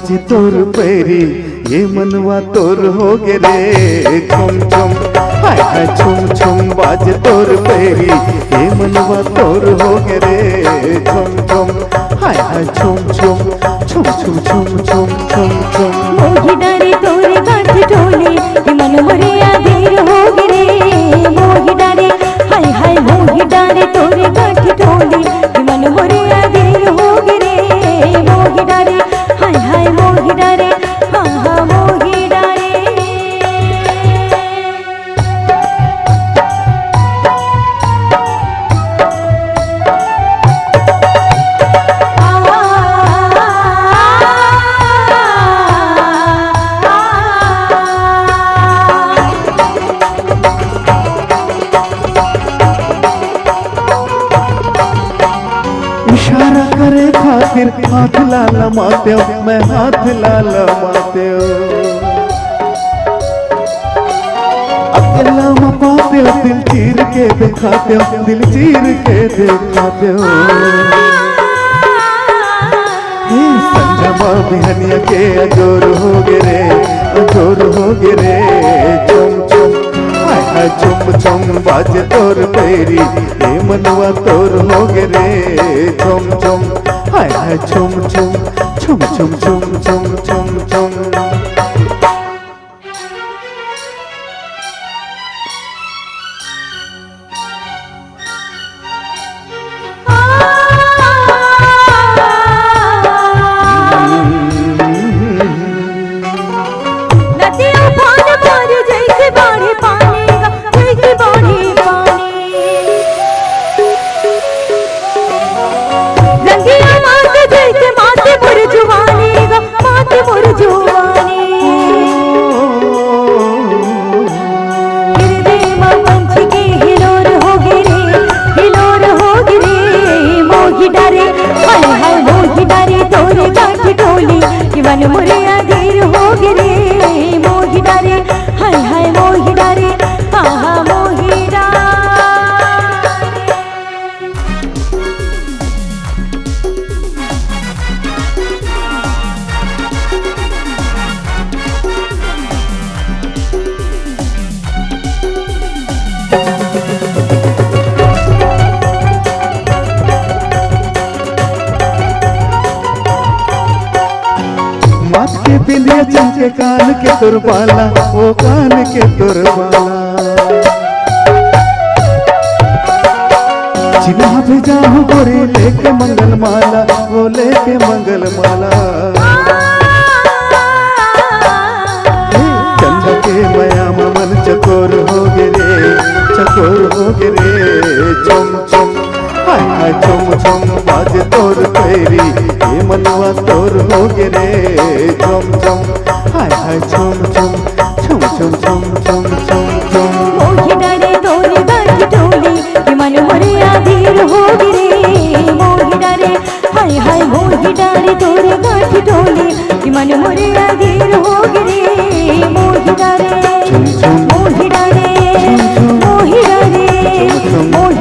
बाजे तोर पैरी ये मनवा तोर हो गे रे छुम छुम हाय हाय छुम छुम बाजे तोर पैरी ये मनवा तोर हो गे रे छुम छुम हाय हाय छुम छुम छुम छुम छुम छुम छुम छुम मोही डारे तोरे गांठ टोले कि मन मोरे आधेर हो गे रे मोही डारे हाय हाय मोही डारे तोरे गांठ टोले कि मन मोरे आधेर हो गे रे मोही डारे हाय हाय मोही डारे हाँ हाँ मोही डारे इशारा करे खातिर हाथ लाला माते मैं हाथ लाला माते अकेला में पाते दिल चीर के दिखाते दिल चीर के दिखाते संजमा बिहनिया के अजोर हो गे रे अजोर हो गे रे चुम चुम हाय हाय चुम चुम बाजे तोर पैरी ये मनवा तोर हो गे रे चुम चुम हाय हाय चुम चुम चुम चुम चुम चुम चुम चुम मन मोरे आधेर हो गे रे मोही डारे हाय हाय मोही डारे हाँ हाँ मोही डारे माथ के बिंदिया चमके कान के तुरबाला वो कान के तुरबाला चिन्हा पे जाऊं गोरे लेके मंगल माला वो लेके मंगल माला चंदा के मयाम मन चकोर हो गे रे चकोर हो गे रे चुम चुम हाय हाय चुम चुम बाजे तोर पैरी ये मनवा तोर हो गे रे चुम चुम हाय हाय चुम चुम चुम चुम चुम चुम चुम चुम मोही डारे तोरे गांठ टोले कि मन मोरे आधेर हो गे रे मोही डारे हाय हाय मोही डारे तोरे गांठ टोले कि मन मोरे आधेर हो गे रे मोही डारे मोही डारे मोही डारे मोही